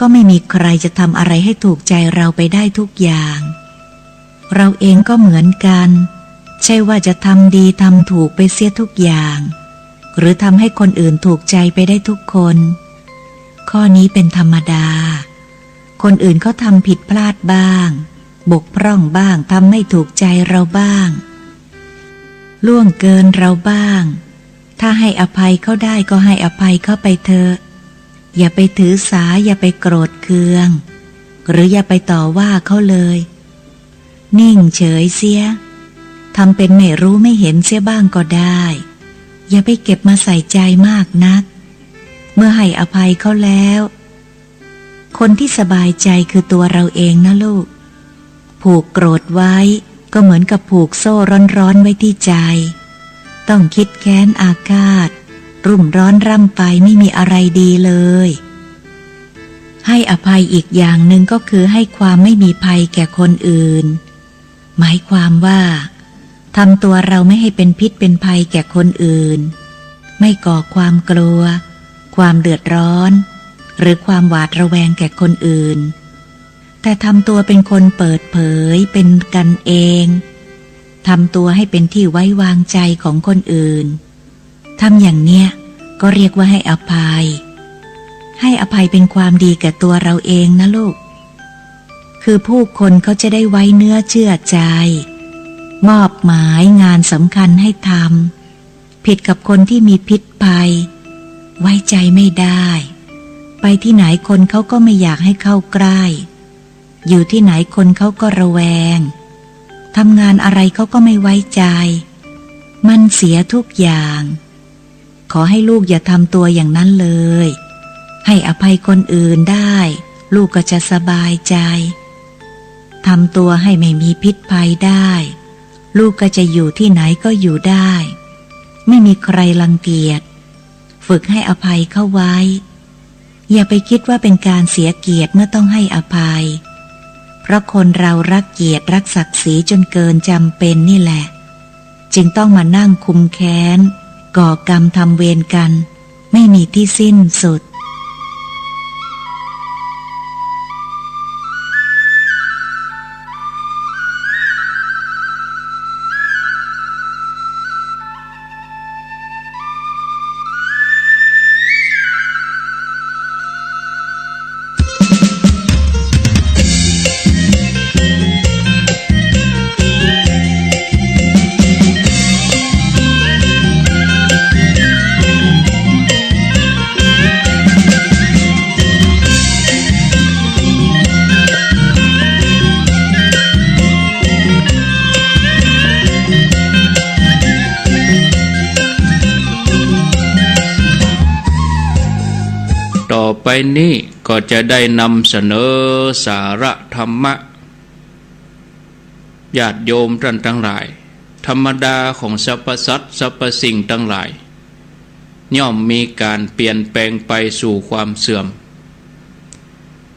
ก็ไม่มีใครจะทำอะไรให้ถูกใจเราไปได้ทุกอย่างเราเองก็เหมือนกันใช่ว่าจะทำดีทำถูกไปเสียทุกอย่างหรือทำให้คนอื่นถูกใจไปได้ทุกคนข้อนี้เป็นธรรมดาคนอื่นเขาทำผิดพลาดบ้างบกพร่องบ้างทำไม่ถูกใจเราบ้างล่วงเกินเราบ้างถ้าให้อภัยเขาได้ก็ให้อภัยเขาไปเถอะอย่าไปถือสาอย่าไปโกรธเคืองหรืออย่าไปต่อว่าเขาเลยนิ่งเฉยเสียทำเป็นไม่รู้ไม่เห็นเสียบ้างก็ได้อย่าไปเก็บมาใส่ใจมากนักเมื่อให้อภัยเขาแล้วคนที่สบายใจคือตัวเราเองนะลูกผูกโกรธไว้ก็เหมือนกับผูกโซ่ร้อนๆไว้ที่ใจต้องคิดแค้นอาฆาตรุ่มร้อนร่ำไปไม่มีอะไรดีเลยให้อภัยอีกอย่างหนึ่งก็คือให้ความไม่มีภัยแก่คนอื่นหมายความว่าทำตัวเราไม่ให้เป็นพิษเป็นภัยแก่คนอื่นไม่ก่อความกลัวความเดือดร้อนหรือความหวาดระแวงแก่คนอื่นแต่ทำตัวเป็นคนเปิดเผยเป็นกันเองทำตัวให้เป็นที่ไว้วางใจของคนอื่นทำอย่างเนี้ยก็เรียกว่าให้อภัยให้อภัยเป็นความดีแก่ตัวเราเองนะลูกคือผู้คนเขาจะได้ไว้เนื้อเชื่อใจมอบหมายงานสำคัญให้ทำผิดกับคนที่มีพิษภัยไว้ใจไม่ได้ไปที่ไหนคนเขาก็ไม่อยากให้เข้าใกล้อยู่ที่ไหนคนเขาก็ระแวงทำงานอะไรเขาก็ไม่ไว้ใจมันเสียทุกอย่างขอให้ลูกอย่าทำตัวอย่างนั้นเลยให้อภัยคนอื่นได้ลูกก็จะสบายใจทำตัวให้ไม่มีพิษภัยได้ลูกก็จะอยู่ที่ไหนก็อยู่ได้ไม่มีใครรังเกียจฝึกให้อภัยเข้าไว้อย่าไปคิดว่าเป็นการเสียเกียรติเมื่อต้องให้อภัยเพราะคนเรารักเกียรติรักศักดิ์ศรีจนเกินจำเป็นนี่แหละจึงต้องมานั่งคุมแค้นก่อกรรมทำเวรกันไม่มีที่สิ้นสุด ต่อไปนี้ก็จะได้นำเสนอสาระธรรมะญาติโยมท่านทั้งหลายธรรมดาของสรรพสัตว์สรรพสิ่งทั้งหลายย่อมมีการเปลี่ยนแปลงไปสู่ความเสื่อม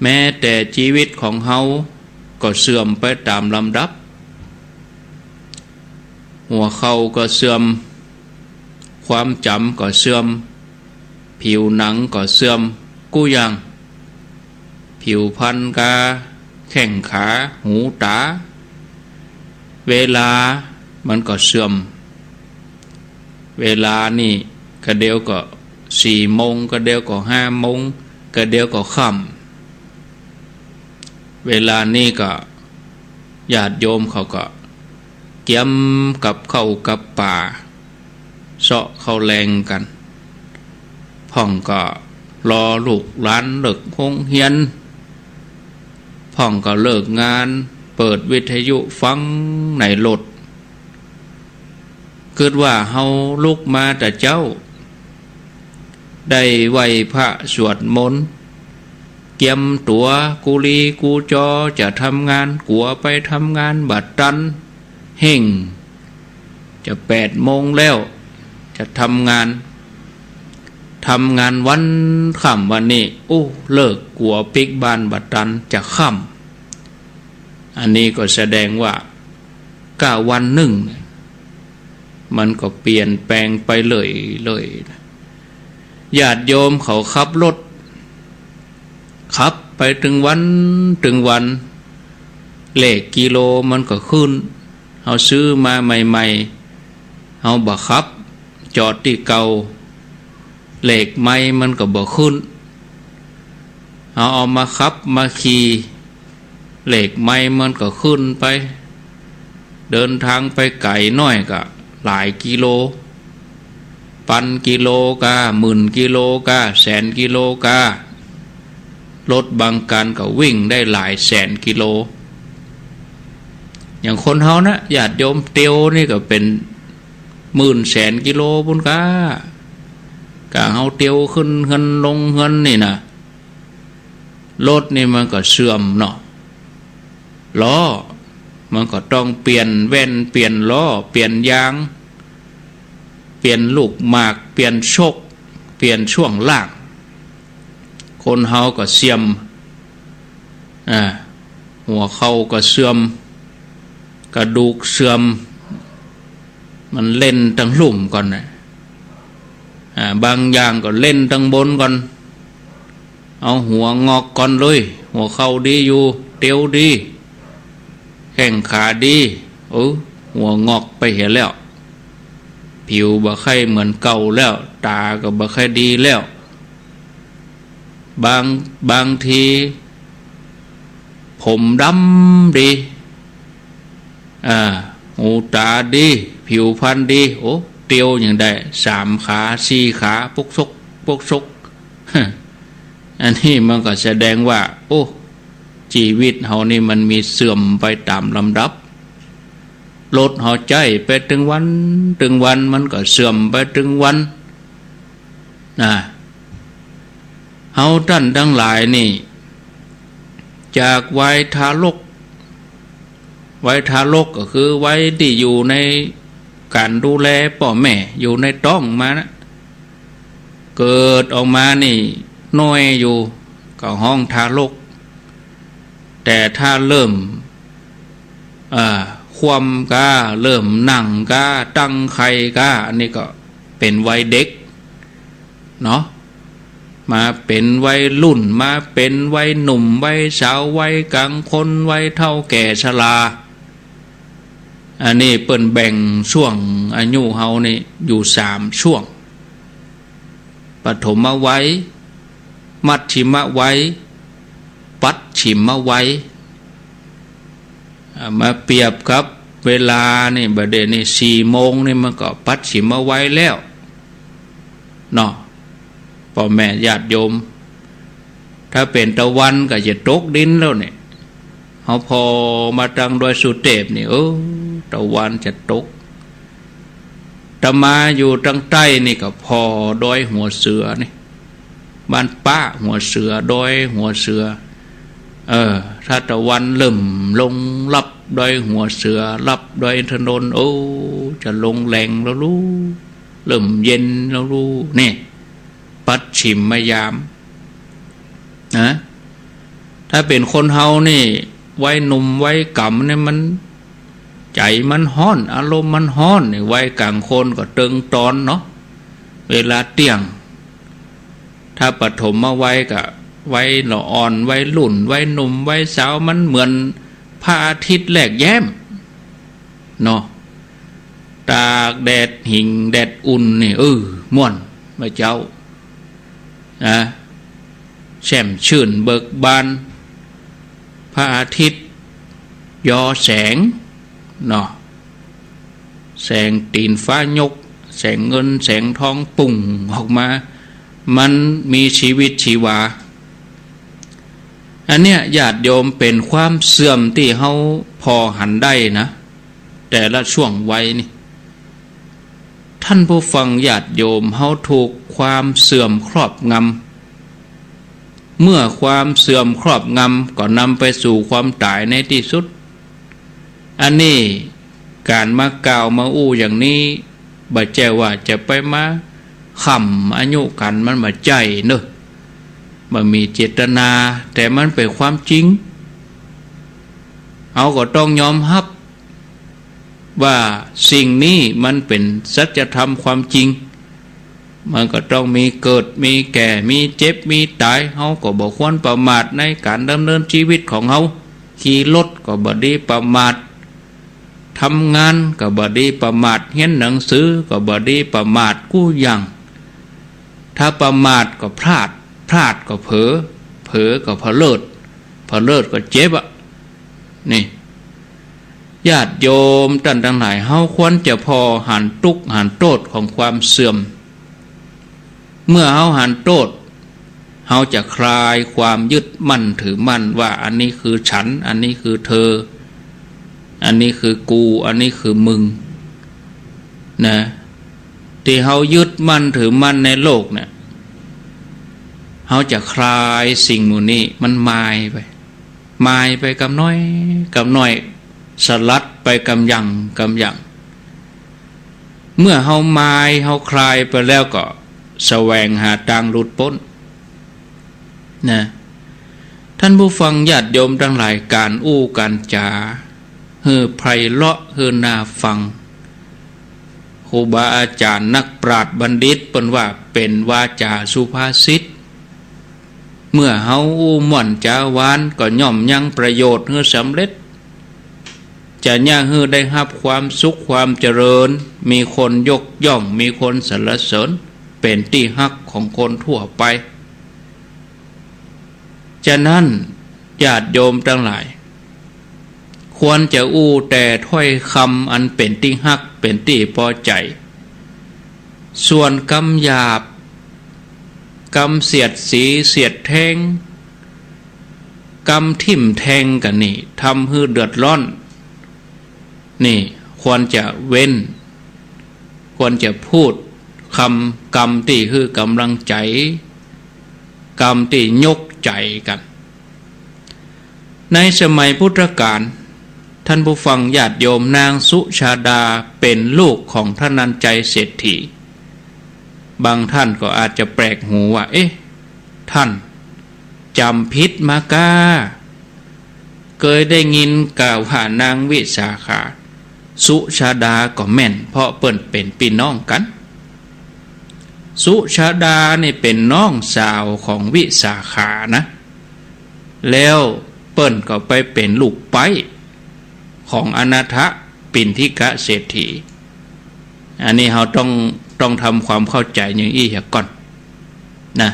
แม้แต่ชีวิตของเฮาก็เสื่อมไปตามลำดับหัวเข่าก็เสื่อมความจำก็เสื่อมผิวหนังก็เสื่อมกู้อย่างผิวพรรณกาแข้งขาหูตาเวลามันก็เสื่อมเวลานี่ก็เดียวก็4 โมงก็เดียวก็5 โมงก็เดียวก็ค่ำเวลานี่ก็ญาติโยมเขาก็เกี่ยมกับเข้ากับป่าเสาะเข้าแรงกันพ่องก็รอลูกหลานเลิกโรงเรียนพ่องก็เลิกงานเปิดวิทยุฟังในรถคิดว่าเฮาลุกมาแต่เจ้าได้ไหว้พระสวดมนต์เกียมตัวกูลีกูจอจะทำงานกัวไปทำงานบัดตันเฮ่งจะ8 โมงแล้วจะทำงานวันค่ำวันนี้เลิกกัวปิกบานบัดตันจะค่ำอันนี้ก็แสดงว่า9 วันหนึ่งมันก็เปลี่ยนแปลงไปเลยญาติโยมเขาขับรถขับไป ไปถึงวันเลขกิโลมันก็ขึ้นเอาซื้อมาใหม่ๆเอาบักขับจอดที่เก่าเลขใหม่มันก็บ่ขึ้นเอามาขับมาขี่เลขใหม่มันก็ขึ้นไปเดินทางไปไกลน้อยก็หลายกิโลพันกิโลกาหมื่นกิโลกาแสนกิโลการถบางการก็วิ่งได้หลายแสนกิโลอย่างคนเฮานะญาติโยมเตียวนี่ก็เป็นหมื่นแสนกิโลบุญกะเฮาเตียวขึ้นเงินลงเงินนี่นะรถนี่มันก็เสื่อมเนาะล้อมันก็ต้องเปลี่ยนแว่นเปลี่ยนล้อเปลี่ยนยางเปลี่ยนลูกหมากเปลี่ยนโชคเปลี่ยนช่วงล่างคนเฮาก็เสื่อมหัวเข่าก็เสื่อมกระดูกเสื่อมมันเล่นทั้งหลุมก่อนนะบางอย่างก็เล่นทั้งบนก่อนเอาหัวงอกก่อนเลยหัวเข่าดีอยู่เตียวดีแข้งขาดีหัวงอกไปเห็นแล้วผิวบ่ค่อยเหมือนเก่าแล้วตาก็บ่ค่อยดีแล้วบางทีผมดำดีหูตาดีผิวพรรณดีเตียวอย่างใด3 ขา4 ขาปกซกอันนี้มันก็แสดงว่าชีวิตเฮานี่มันมีเสื่อมไปตามลำดับรถเฮาใจไปถึงวันมันก็เสื่อมไปถึงวันเฮาท่านทั้งหลายนี่จากวัยทารกก็คือวัยที่อยู่ในการดูแลพ่อแม่อยู่ในท้องมานะเกิดออกมานี่น้อยอยู่ก็ห้องทารกแต่ถ้าเริ่มความกาเริ่มนั่งกาตั้งไข่กาอันนี้ก็เป็นวัยเด็กเนาะมาเป็นวัยรุ่นมาเป็นวัยหนุ่มวัยสาววัยกลางคนวัยเฒ่าแก่ชราอันนี้เปิ้นแบ่งช่วงอายุเฮานี่อยู่3 ช่วงปฐมวัยมัชฌิมวัยปัจฉิมวัยมาเปรียบครับเวลานี่บัดเดี๋ยวนี้4 โมงนี่มันก็ปัจฉิมวัยแล้วเนาะพ่อแม่ญาติโยมถ้าเป็นตะวันก็จะตกดินแล้วเนี่ยเขาพอมาทางดอยสุเทพนี่ตะวันจะตกตะมาอยู่ทางใต้นี่ก็พอดอยหัวเสือนี่บ้านป้าหัวเสือดอยหัวเสือถ้าตะวันเริ่มลงรับดอยหัวเสือรับดอยถนนจะลงแหลงแล้วรู้เริ่มเย็นแล้วรู้นี่ปัจฉิมยามนะถ้าเป็นคนเฮานี่วัยหนุ่มวัยกำเนี่ยมันใจมันฮ้อนอารมณ์มันฮ้อนนี่วัยกลางคนก็ตึงตอนเนาะเวลาเที่ยงถ้าปฐมวัยก็วัยละอ่อนวัยรุ่นวัยหนุ่มวัยสาวมันเหมือนพระอาทิตย์แลกแย้มเนาะตากแดดหิ่งแดดอุ่นนี่ม่วนมาเจ้าแช่มชื่นเบิกบานพระอาทิตย์ยอแสงเนาะแสงตีนฟ้ายกแสงเงินแสงทองปุ่งออกมามันมีชีวิตชีวาอันเนี้ยญาติโยมเป็นความเสื่อมที่เฮาพอหันได้นะแต่ละช่วงวัยนี่ท่านผู้ฟังญาติโยมเฮาถูกความเสื่อมครอบงำเมื่อความเสื่อมครอบงำก็นำไปสู่ความตายในที่สุดอันนี้การมากล่าวมาอย่างนี้บ่ใช่ว่าจะไปมาขำอายุกันมันมาใจเนอะมันมีเจตนาแต่มันเป็นความจริงเอาก็ต้องยอมรับว่าสิ่งนี้มันเป็นสัจธรรมความจริง มันก็ต้องมีเกิดมีแก่มีเจ็บมีตายเฮาก็บ่ควรประมาทในการดำเนินชีวิตของเฮาขี่รถก็บ่ดีประมาททำงานก็บ่ดีประมาทเรียนหนังสือก็บ่ดีประมาทกู้อย่างถ้าประมาทก็พลาดก็เผลอก็พะเลิศก็เจ็บนี่ญาติโยมท่านทั้งหลายเฮาควรจะพอหันทุกข์หันโทษของความเสื่อมเมื่อเฮาหันโทษเฮาจะคลายความยึดมั่นถือมั่นว่าอันนี้คือฉันอันนี้คือเธออันนี้คือกูอันนี้คือมึงนะที่เฮายึดมั่นถือมั่นในโลกเนี่ยเฮาจะคลายสิ่งหมู่นี้มันมายไปกำน้อยสลัดไปกำยังเมื่อเฮามายเฮาคลายไปแล้วก็แสวงหาทางหลุดพ้นนะท่านผู้ฟังญาติโยมทั้งหลายการอู้การจาไพเราะน่าฟังครูบาอาจารย์นักปราชญ์บัณฑิตเปิ้นว่าเป็นวาจาสุภาษิตเมื่อเฮาอู้ม่วนจาหวานก็ย่อมยังประโยชน์ให้สำเร็จจะย่างให้ได้รับความสุขความเจริญมีคนยกย่องมีคนสรรเสริญเป็นที่ฮักของคนทั่วไปฉะนั้นญาติโยมทั้งหลายควรจะอู้แต่ถ้อยคำอันเป็นที่ฮักเป็นที่พอใจส่วนคำหยาบคำเสียดสีเสียดแทงคำทิ่มแทงกันนี่ทำให้เดือดร้อนนี่ควรจะเว้นควรจะพูดคำที่คือกำลังใจคำที่ยกใจกันในสมัยพุทธกาลท่านผู้ฟังญาติโยมนางสุชาดาเป็นลูกของท่านนันใจเศรษฐีบางท่านก็อาจจะแปลกหูว่าเอ๊ะท่านจำผิดมากาเคยได้ยินกล่าวว่านางวิสาขาสุชาดาก็แม่นเพราะเปิ้นเป็นพี่น้องกันสุชาดานี่เป็นน้องสาวของวิสาขานะแล้วเปิ้นก็ไปเป็นลูกไปของอนาถปิณฑิกะเศรษฐีอันนี้เราต้องทำความเข้าใจอย่างอี้ก่อนนะ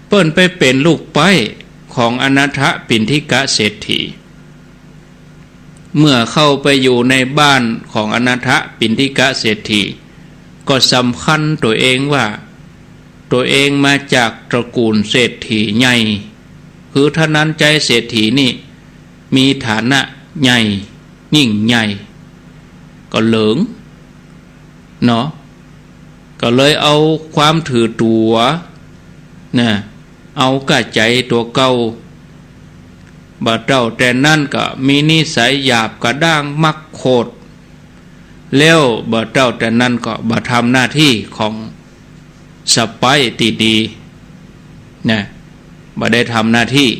เปิ้นไปเป็นลูกไปของอนาถปิณฑิกะเศรษฐีเมื่อเข้าไปอยู่ในบ้านของอนาถปิณฑิกะเศรษฐีก็สำคัญตัวเองว่าตัวเองมาจากตระกูลเศรษฐีใหญ่คือท่านั้นใจเศรษฐีนี่มีฐานะใหญ่ยิ่งใหญ่ก็เหลิงเนาะก็เลยเอาความถือตัวนะเอากะใจตัวเก่าบ่เจ้าแต่นั่นก็มีนิสัยหยาบกระด้างมักโคตรแล้วบ่เจ้าแต่นั่นก็บ่ทำหน้าที่ของสไปตีดีนะบ่ได้ทำหน้าที่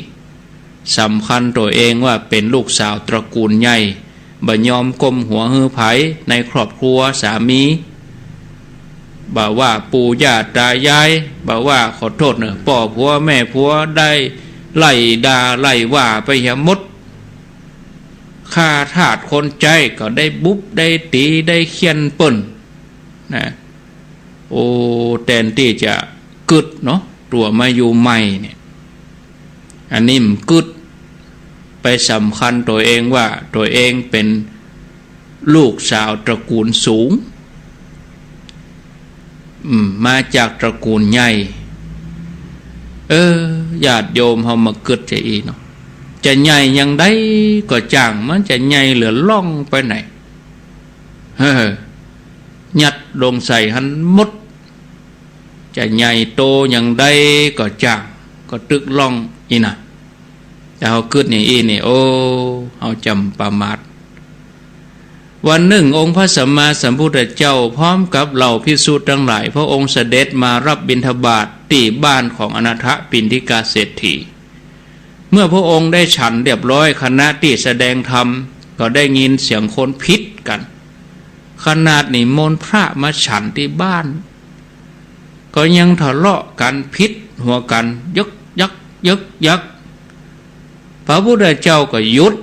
สำคัญตัวเองว่าเป็นลูกสาวตระกูลใหญ่บ่ยอมก้มหัวหือไผในครอบครัวสามีบ่ว่าปู่ย่าตายายบ่ว่าขอโทษเนอะพ่อผัวแม่ผัวได้ไล่ด่าไล่ว่าไปหมดข้าทาสคนใจก็ได้บุบได้ตีได้เขียนเปิ้นนะโอ้แทนที่จะกึดเนาะตัวมาอยู่ใหม่เนี่ยอันนี้มันกึดไปสำคัญตัวเองว่าตัวเองเป็นลูกสาวตระกูลสูงมาจากตระกูลใหญ่ญาติโยมเฮามากึดจะอีเนาะจะใหญ่ยังได้ก็จ้างมันจะใหญ่เหลือล่องไปไหนยัดลงใส่หันมดจะใหญ่โตยังได้ก็จ้างก็ตึกล่องอีน่ะแต่เฮากึดนี่อีนี่โอ้เฮาจำประมาทวันหนึ่งองค์พระสัมมาสัมพุทธเจ้าพร้อมกับเหล่าภิกษุทั้งหลายพระองค์เสด็จมารับบิณฑบาตที่บ้านของอนาถปิณฑิกาเศรษฐีเมื่อพระองค์ได้ฉันเรียบร้อยคณะที่แสดงธรรมก็ได้ยินเสียงคนพิษกันขนาดนิมนต์พระมาฉันที่บ้าน ก็ยังทะเลาะกันพิษหัวกันยึกยักพระพุทธเจ้าก็หยุด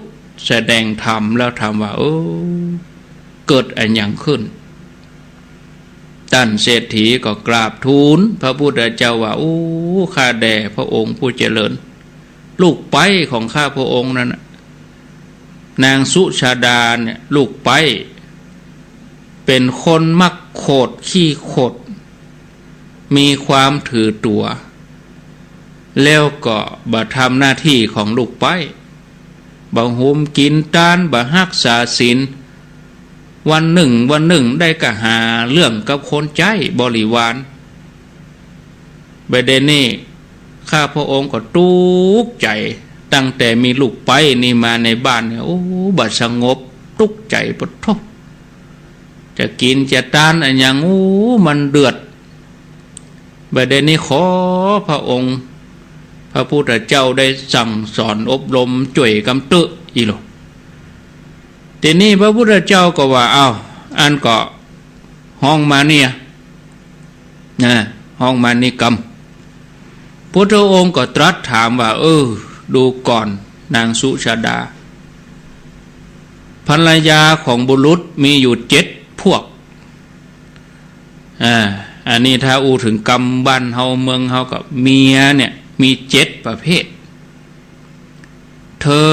แสดงธรรมแล้วถามว่าเกิดอะไรอย่างขึ้นท่านเศรษฐีก็กราบทูลพระพุทธเจ้าว่าข้าแด่พระองค์ผู้เจริญลูกไปของข้าพระองค์นั้นนางสุชาดาเนี่ยลูกไปเป็นคนมักโคดขี้โคดมีความถือตัวแล้วก็บ่ทำหน้าที่ของลูกไปบ่หุมกินตานบ่รักษาศีลวันหนึ่งได้กะหาเรื่องกับคนใจบริวารประเด็นนี้ข้าพระองค์ก็ทุกข์ใจตั้งแต่มีลูกไปนี่มาในบ้านเนี่ยบัดสงบทุกข์ใจปะทบจะกินจะตานอะไรอย่างมันเดือดประเด็นนี้ขอพระองค์พระพุทธเจ้าได้สั่งสอนอบรมจ่วยกำเตอะอีหลอทีนี้พระพุทธเจ้าก็ว่าอันก็ห้องมาเนี่ยห้องมานิกรรมพุทธองค์ก็ตรัสถามว่าดูก่อนนางสุชาดาภรรยาของบุรุษมีอยู่7 พวกอันนี้ถ้าถึงกรรมบ้านเฮาเมืองเฮาก็เมียเนี่ยมี7 ประเภทเธอ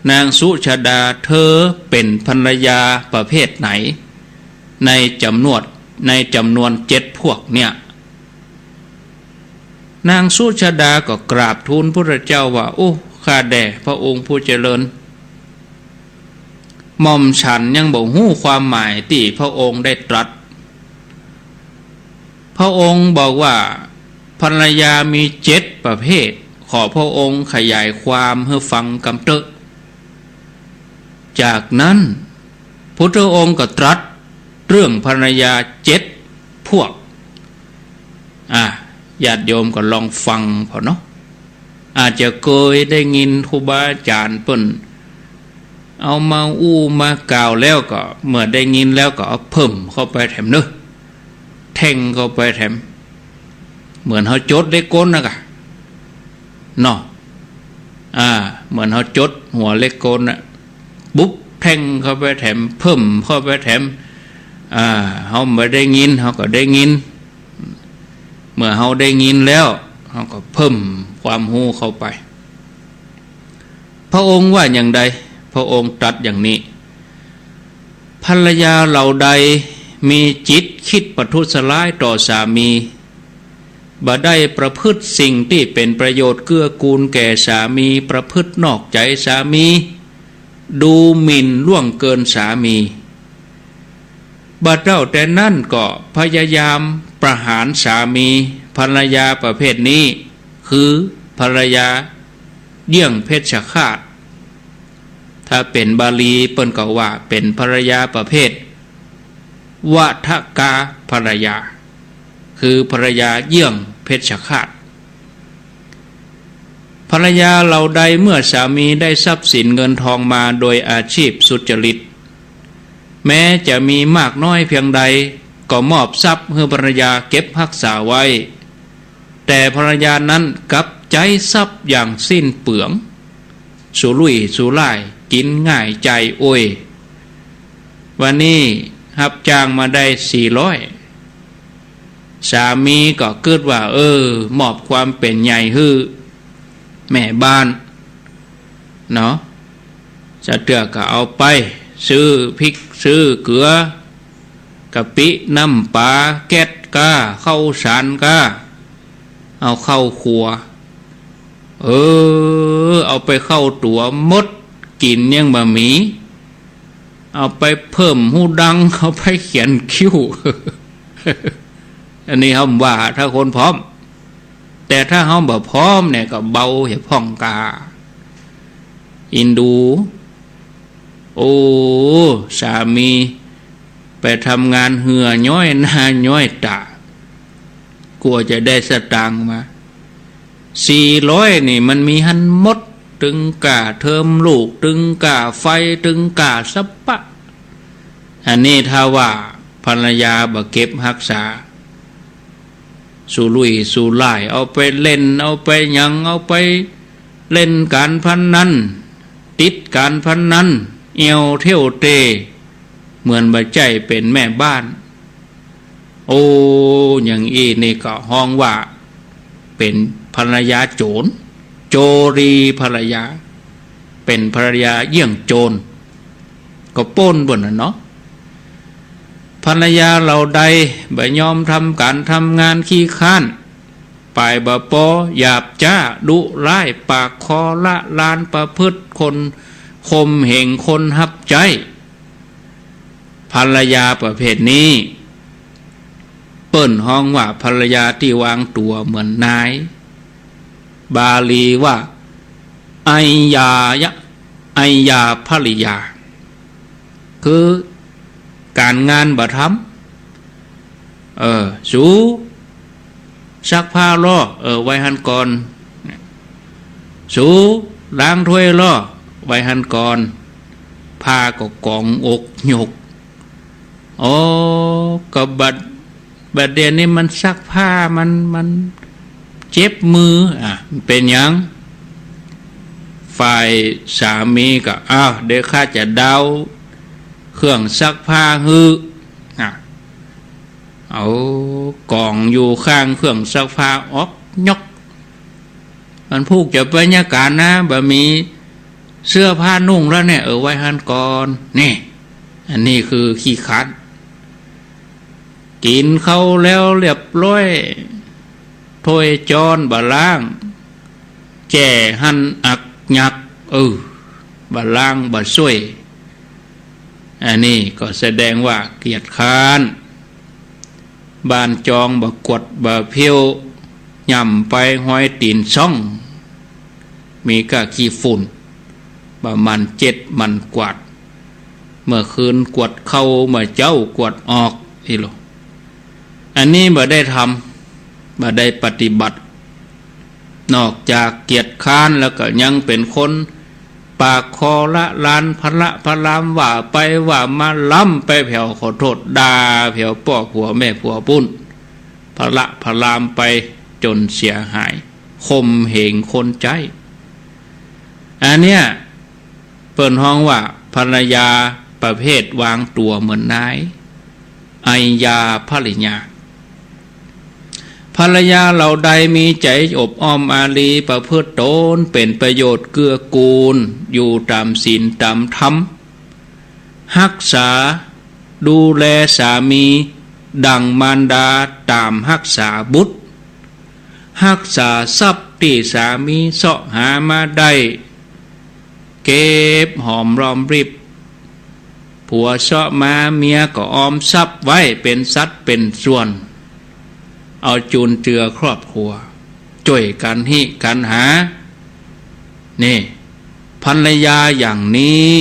นางสุชาดาเธอเป็นภรรยาประเภทไหนในจำนวน7 พวกเนี่ยนางสุชาดาก็กราบทูลพระเจ้าว่าข้าแด่พระองค์ผู้เจริญหม่อมฉันยังบ่ฮู้ความหมายที่พระองค์ได้ตรัสพระองค์บอกว่าภรรยามี7 ประเภทขอพระองค์ขยายความให้ฟังกำเตอะจากนั้นพุทธองค์ก็ตรัสเรื่องภรรยา7 พวกญาติโยมก็ลองฟังพอเนาะอาจจะเคยได้ยินครูบาอาจารย์เปิ้นเอามามากล่าวแล้วก็เมื่อได้ยินแล้วก็เอาเพิ่มเข้าไปแถมเนอะแทงเข้าไปแถมเหมือนเขาจดเลขกลนะกะเนาะเหมือนเขาจดหัวเลขกลน่ะบุ๊บแทงเข้าไปแถมเพิ่มเข้าไปแถมเขาไม่ได้ยินเขาก็ได้ยินเมื่อเขาได้ยินแล้วเขาก็เพิ่มความรู้เข้าไปพระองค์ว่าอย่างใดพระองค์ตรัสอย่างนี้ภรรยาเหล่าใดมีจิตคิดประทุษร้ายต่อสามีบ่ได้ประพฤติสิ่งที่เป็นประโยชน์เกื้อกูลแก่สามีประพฤตินอกใจสามีดูหมิ่นล่วงเกินสามีบัดเจ้าแต่นั่นก็พยายามประหารสามีภรรยาประเภทนี้คือภรรยาเยี่ยงเพชฌฆาตถ้าเป็นบาลีเปิ้นก็ว่าเป็นภรรยาประเภทวัฏกาภรรยาคือภรรยาเยี่ยงเพชฌฆาตภรรยาเราใดเมื่อสามีได้ทรัพย์สินเงินทองมาโดยอาชีพสุจริตแม้จะมีมากน้อยเพียงใดก็มอบทรัพย์ให้ภรรยาเก็บรักษาไว้แต่ภรรยานั้นกลับใจทรัพย์อย่างสิ้นเปลืองสุรุ่ยสุร่ายกินง่ายใจวันนี้รับจ้างมาได้400สามีก็เกิดว่ามอบความเป็นใหญ่ฮื้อแม่บ้านเนาะจะเตือก็เอาไปซื้อพริกซื้อเกลือกะปิน้ำปลาแก๊สก้าข้าวสารก้าเอาเข้าครัวเอาไปเข้าตัวมดกินยังบะหมี่เอาไปเพิ่มหูดังเอาไปเขียนคิ้ว อันนี้เขาว่าถ้าคนพร้อมแต่ถ้าเขาบ่พร้อมเนี่ยก็เบาเหี่ยพ่องกาอินดูสามีไปทำงานเหือย้อยหน้าย้อยตากลัวจะได้สตางค์มา400นี่มันมีหันหมดตึงกาเทอมลูกตึงกาไฟตึงกาสัปปะอันนี้ถ้าว่าภรรยาบ่เก็บรักษา สู่ลุยสู่ไล่เอาไปเล่นเอาไปหยังเอาไปเล่นการพนันติดการพนันเอวเที่ยวเตะเหมือนบาใจเป็นแม่บ้านโอ้อย่างอีนี่ก็ห้องว่าเป็นภรรยาโจรโจรีภรรยาเป็นภรรยาเยี่ยงโจรก็ป้นบนน่ะเนาะภรรยาเราใดบ่ยอมทำการทำงานขี้ข้านปายบ่ปอหยาบจ้าดุร้ายปากคอละลานประพฤติคนคมเหงคนหับใจภรรยาประเภทนี้เปิ้นห้องว่าภรรยาที่วางตัวเหมือนนายบาลีว่าไอยาภริยาคือการงานบ่ทำสูซักผ้าล่อไว้หันก่อนสูล้างถ้วยล่อไว้หันก่อนผ้าก็กองอกหยกก็บัดเดี๋ยวนี้มันซักผ้ามันเจ็บมือเป็นหยังฝ่ายสามีก็เดี๋ยวข้าจะเดาเครื่องซักผ้าฮือเอากล่องอยู่ข้างเครื่องซักผ้าออกยกมันพูกจะบรรยากาศนะบ่มีเสื้อผ้านุ่งแล้วเนี่ยไว้หันก่อนนี่อันนี้คือขี้ขัดกินเข้าแล้วเรียบร้อยถ้วยจอนบะล้างแจ่หั่นอักหยักบะล้างบะช่วยอันนี้ก็แสดงว่าเกียจค้านบานจองบะกดบะเพียวย่ำไปห้อยตีนช่องมีกะขี้ฝุ่นบะมันมันกวาดเมื่อคืนกวดเข้าเมื่อเจ้ากวดออกอีหลอันนี้บ่ได้ทำบ่ได้ปฏิบัตินอกจากเกียจค้านแล้วก็ยังเป็นคนปากคอละลานพละลามว่าไปว่ามาล้ำไปแผ่วขอโทษด่าแผ่วพ่อผัวแม่ผัวปุ้นพละลามไปจนเสียหายคมเหงคนใจอันเนี้ยเปิ่นห้องว่าภรรยาประเภทวางตัวเหมือนนายไอยาภริยาภรรยาเราใดมีใจอบอ้อมอารีประพฤติตนเป็นประโยชน์เกื้อกูลอยู่ตามศีลตามธรรมรักษาดูแลสามีดังมารดาตามรักษาบุตรรักษาทรัพย์ที่สามีเสาะหามาได้เก็บหอมรอมริบผัวเสาะมาเมียก็ออมทรัพย์ไว้เป็นสัดเป็นส่วนเอาจูนเจือครอบครัวช่วยกันหิกันหานี่ภรรยาอย่างนี้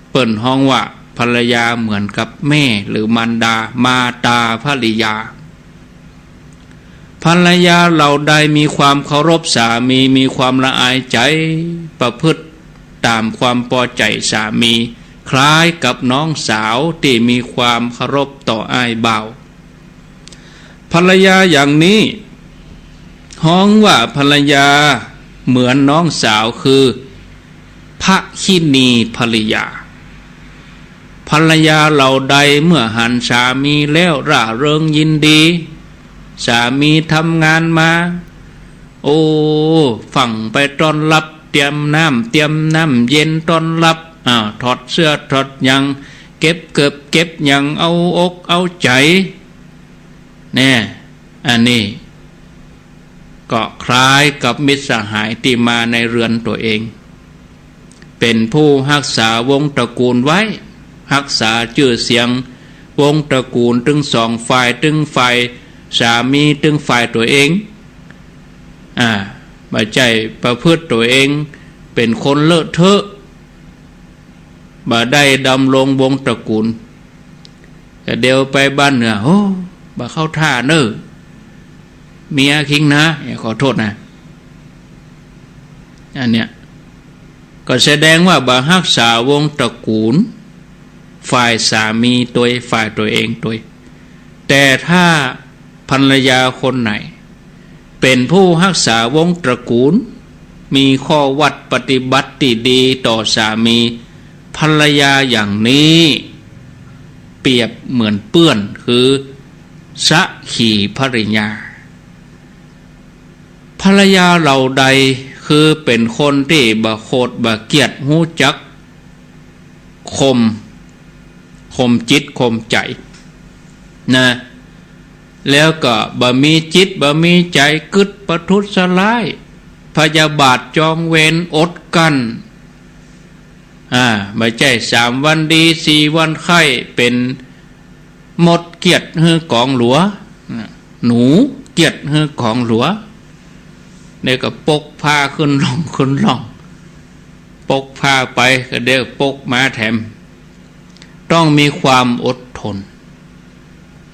เปิ่นห้องว่าภรรยาเหมือนกับแม่หรือมารดามาตาภริยาภรรยาเราใดมีความเคารพสามีมีความละอายใจประพฤติตามความพอใจสามีคล้ายกับน้องสาวที่มีความเคารพต่ออ้ายบ่าวภรรยาอย่างนี้ห้องว่าภรรยาเหมือนน้องสาวคือพระขินีภริยาภรรยาเราใดเมื่อหันสามีแล้วร่าเริงยินดีสามีทำงานมาฝังไปต้อนรับเตรียมน้ำเย็นต้อนรับถอดเสื้อถอดยังเก็บยังเอาอกเอาใจแน่อันนี้ก็คล้ายกับมิตรสหายที่มาในเรือนตัวเองเป็นผู้รักษาวงตระกูลไว้รักษาชื่อเสียงวงตระกูลถึงสองฝ่ายถึงฝ่ายสามีถึงฝ่ายตัวเองบ่ใจประพฤติตัวเองเป็นคนเลอะเทอะบ่ได้ดำรงวงตระกูลแต่เดี๋ยวไปบ้านเหนือบ่เข้าท่าเน้อเมียคิงนะขอโทษนะอันเนี้ยก็แสดงว่าบ่รักษาวงตระกูลฝ่ายสามีตัวฝ่ายตัวเองตัวแต่ถ้า ภรรยาคนไหนเป็นผู้รักษาวงตระกูลมีข้อวัดปฏิบัติที่ดีต่อสามีภรรยาอย่างนี้เปรียบเหมือนเปื้อนคือสักขีภริยาภรรยาเหล่าใดคือเป็นคนที่บ่โคตรบ่เกียรติหู้จักคมจิตคมใจนะแล้วก็บ่มีจิตบ่มีใจกึดประทุษร้ายพยาบาทจองเวรอดกันไม่ใช่3 วันดี4 วันไข้เป็นหมดเกียรติฮือกองหลัวหนูเกียรติฮือกองหลัวเนี่ยก็ปกผ้าขึ้นล่องปกผ้าไปก็เดี๋ยวปกมาแถมต้องมีความอดทน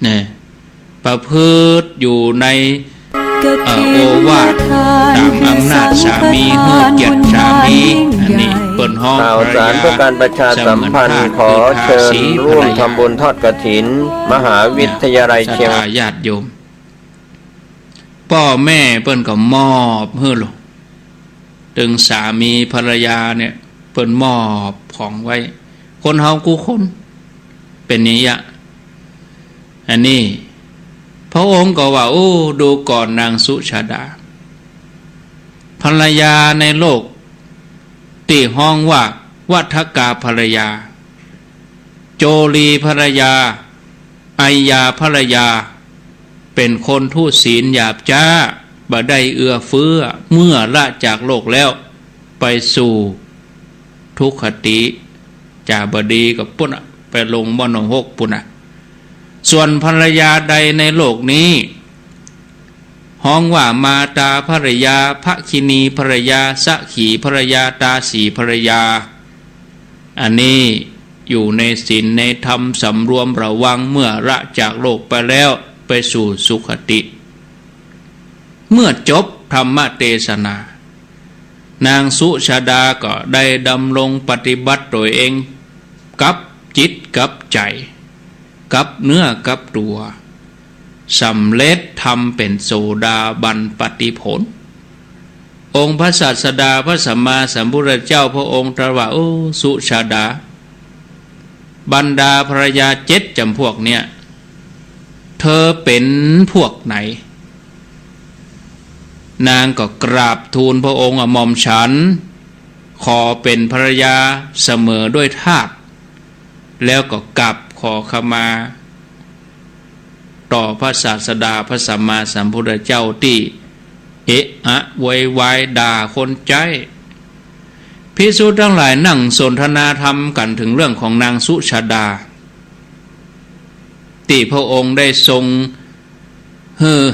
เนี่ยประพฤติอยู่ในโอวาทตามอำนาจสามีเมื่อเกียรติสามีอันนี้เปิดห้อง ข่าวสารเพื่อการประชาสัมพันธ์ขอเชิญร่วมทำบุญทอดกฐินมหาวิทยาลัยเชียงใหม่ญาติโยมพ่อแม่เปิ้นก็มอบเฮ้อหรอถึงสามีภรรยาเนี่ยเปิ้นมอบของไว้คนเฮากูคนเป็นนี้ยะอันนี้พระองค์ก็ว่าโอ้ดูก่อนนางสุชาดาภรรยาในโลกตีห้องว่าวัฏกาภรรยาโจลีภรรยาไอยาภรรยาเป็นคนทุศีลหยาบจ้าบ่ได้เอื้อเฟื้อเมื่อละจากโลกแล้วไปสู่ทุกขติจาบดีกับปุ่นไปลงบ่อนหกปุ่นส่วนภรรยาใดในโลกนี้ห้องว่ามาตาภรยาภคินีภรยาสักขีภรยาตาสีภรยาอันนี้อยู่ในศีลในธรรมสำรวมระวังเมื่อละจากโลกไปแล้วไปสู่สุขติเมื่อจบธรรมเทศนานางสุชาดาก็ได้ดำรงปฏิบัติตัวเองกับจิตกับใจกับเนื้อกับตัวสำเร็จทำเป็นโสดาบันปฏิผลองค์พระศาสดาพระสัมมาสัมพุทธเจ้าพระองค์ตรัสว่าโอ้สุชาดาบรรดาภรรยา7 จำพวกเนี่ยเธอเป็นพวกไหนนางก็กราบทูลพระองค์หม่อมฉันขอเป็นภรรยาเสมอด้วยทาสแล้วก็กลับขอขมาต่อพระศาสดาพระสัมมาสัมพุทธเจ้าที่เอะอะไวไวด่าคนใจภิกษุทั้งหลายนั่งสนทนาธรรมกันถึงเรื่องของนางสุชาดาที่พระองค์ได้ทรง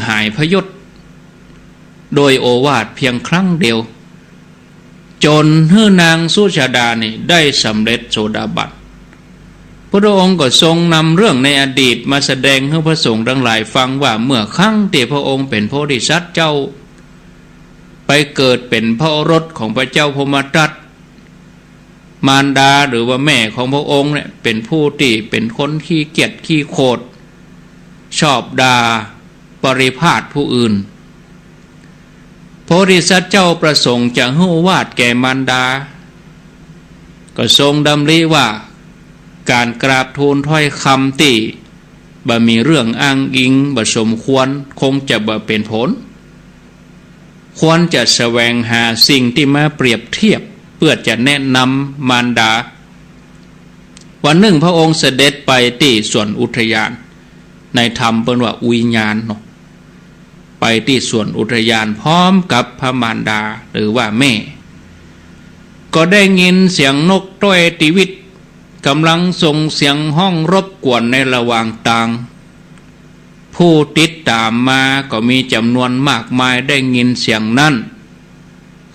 หายพยศโดยโอวาทเพียงครั้งเดียวจนนางสุชาดานี่ได้สำเร็จโสดาบันพระองค์ก็ทรงนำเรื่องในอดีตมาแสดงให้พระสงฆ์ทั้งหลายฟังว่าเมื่อครั้งที่พระองค์เป็นโพธิสัตว์เจ้าไปเกิดเป็นพระโอรสของพระเจ้าพรหมทัตมารดาหรือว่าแม่ของพระองค์เนี่ยเป็นผู้ที่เป็นคนขี้เกียจขี้โคตรชอบด่าปริพาทผู้อื่นโพธิสัตว์เจ้าประสงค์จะให้โอวาทแก่มารดาก็ทรงดำริว่าการกราบทูลถ้อยคำที่บ่มีเรื่องอ้างอิงบ่สมควรคงจะบ่เป็นผลควรจะแสวงหาสิ่งที่มาเปรียบเทียบเพื่อจะแนะนำมารดาวันหนึ่งพระองค์เสด็จไปที่สวนอุทยานในธรรมเป็นว่าอุญญาณเนาะไปที่สวนอุทยานพร้อมกับพระมารดาหรือว่าแม่ก็ได้ยินเสียงนกต้อยติวิตกำลังส่งเสียงห้องรบกวนในระหว่างทางผู้ติดตามมาก็มีจำนวนมากมายได้ยินเสียงนั้น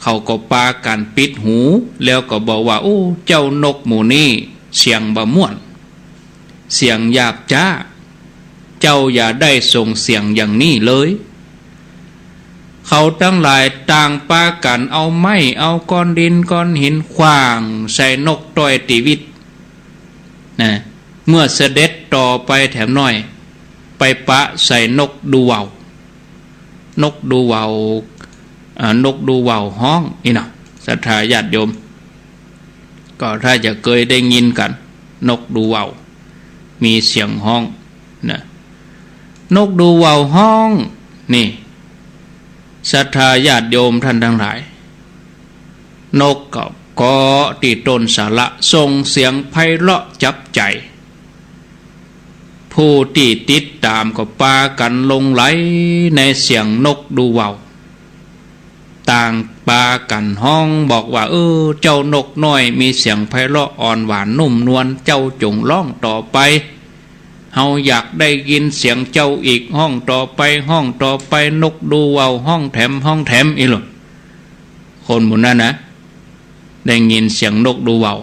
เขาก็ปากันปิดหูแล้วก็บอกว่าโอ้เจ้านกหมูนี่เสียงบะม่วนเสียงหยาบจ้าเจ้าอย่าได้ส่งเสียงอย่างนี้เลยเขาทั้งหลายต่างปากันเอาไม้เอาก้อนดินก้อนหินขว้างใส่นกต้อยติวิตนะเมื่อเสด็จต่อไปแถมน้อย ไปปะใส่นกดูเว่านกดูเว่านกดูเว่าวห้องนี่นะศรัทธาญาติโยมก็ถ้าจะเคยได้ยินกันนกดูเว่าวมีเสียงห้องนะนกดูเว่าวห้องนี่ศรัทธาญาติโยมท่านทั้งหลายนกก็ตีต้นสาระส่งเสียงไพเราะจับใจผู้ที่ติดตามก็ปากันลงไหลในเสียงนกดูเว่าวต่างปากันห้องบอกว่าเจ้านกน้อยมีเสียงไพเราะอ่อนหวานนุ่มนวลเจ้าจงร้องต่อไปเฮาอยากได้ยินเสียงเจ้าอีกห้องต่อไปห้องต่อไปนกดูเว่าวห้องแถมห้องแถมอีหลดคนหมู่นั้นนะได้ยินเสียงนกดูเว่าว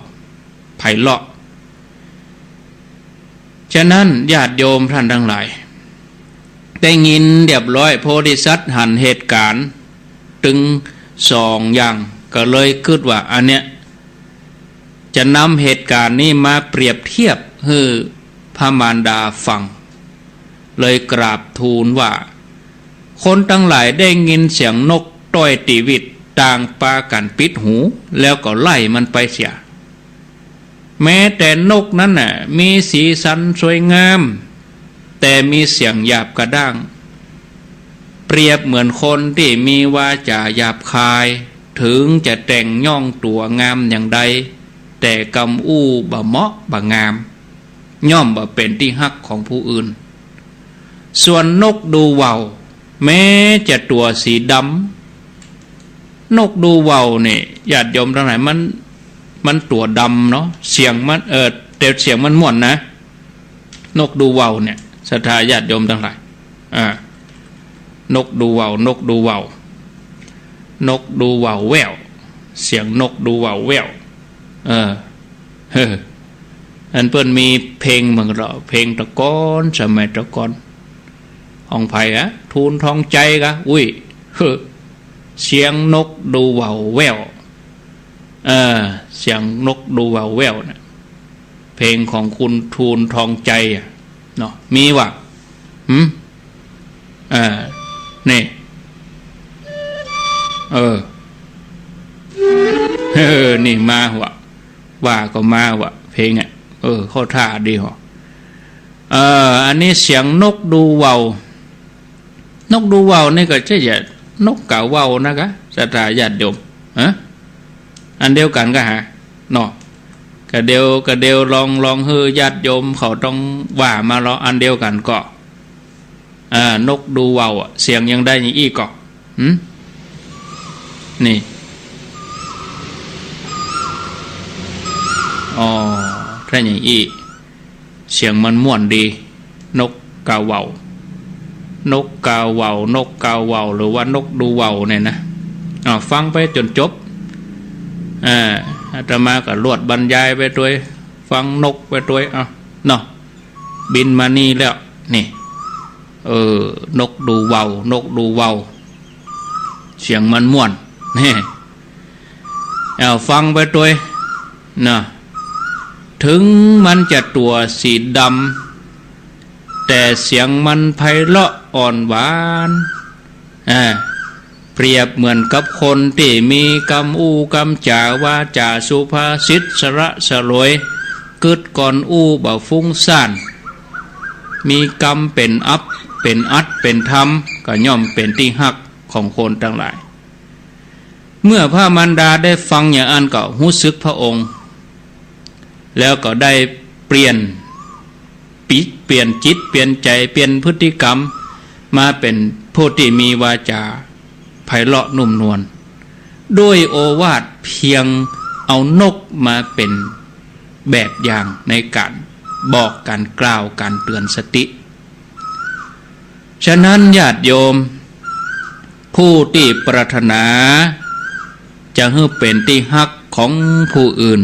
ไพเราะฉะนั้นญาติโยมท่านทั้งหลายได้ยินเรียบร้อยโพธิสัตว์หันเหตุการณ์ถึงสองอย่างก็เลยคิดว่าอันเนี้ยจะนำเหตุการณ์นี้มาเปรียบเทียบให้พระมารดาฟังเลยกราบทูลว่าคนทั้งหลายได้ยินเสียงนกต้อยตีวิตต่างปากันปิดหูแล้วก็ไล่มันไปเสียแม้แต่นกนั้นน่ะมีสีสันสวยงามแต่มีเสียงหยาบกระด้างเปรียบเหมือนคนที่มีวาจาหยาบคายถึงจะแต่งย่องตัวงามอย่างใดแต่กำอู้บ่เหมาะบ่งามย่อมบ่เป็นที่ฮักของผู้อื่นส่วนนกดูเว่าวแม้จะตัวสีดำนกดูเว่าวนี่ญาติโยมทั้งหลายมันตัวดำเนาะเสียงมันแต่เสียงมันม่วนนะนกดูเว่าวเนี่ยศรัทธาญาติโยมทั้งหลายนกดูเว่าวนกดูเว่าวนกดูเว่าวแววเสียงนกดูเว่าวแววอันเปิ้นมีเพลงเหมือนเราเพลงตะกอนสมัยตะกอนห้องไผ่ทูลทองใจกะอุ้ยเสียงนกดูเว่าวแววเสียงนกดูเว่าวแววนะเพลงของคุณทูลทองใจเนาะมีว่ะนี่นี่มาว่าก็มาเพลงเข้าท่าดีหรออันนี้เสียงนกดูเว่าวนกดูเว่าวนี่ก็ใช่จะนกกะเว่าวนะคะศรัทธาญาติโยมอันเดียวกันก็หาเนาะกะเดียวลองฮือญาติโยมเขาต้องว่ามาล้ออันเดียวกันก็นกดูเว่าวเสียงยังได้อย่างอีกก็นี่ถ้าอย่างอีเสียงมันม่วนดีนกกาเว่าวนกกาเว่านกกาเว่าหรือว่านกดูเว่าวเนี่ยนะฟังไปจนจบอาตมาก็ลวดบรรยายไปด้วยฟังนกไปด้วยเนาะบินมานี่แล้วนี่นกดูเว่าวนกดูเว่าวเสียงมันม่วนนี่ฟังไปด้วยนะถึงมันจะตัวสีดำแต่เสียงมันไพเราะอ่อนหวานเปรียบเหมือนกับคนที่มีกำอู้กำจ่าวาจาสุภาษิตสระสลวยกึดก่อนอู้บ่ฟุ้งซ่านมีกรรมเป็นอัพเป็นอัดเป็นธรรมก็ย่อมเป็นที่ฮักของคนทั้งหลายเมื่อพระมารดาได้ฟังอย่างอันก็รู้สึกพระองค์แล้วก็ได้เปลี่ยนจิตเปลี่ยนใจเปลี่ยนพฤติกรรมมาเป็นผู้ที่มีวาจาไพเราะนุ่มนวลด้วยโอวาทเพียงเอานกมาเป็นแบบอย่างในการบอกการกล่าวการเตือนสติฉะนั้นญาติโยมผู้ที่ปรารถนาจะให้เป็นที่ฮักของผู้อื่น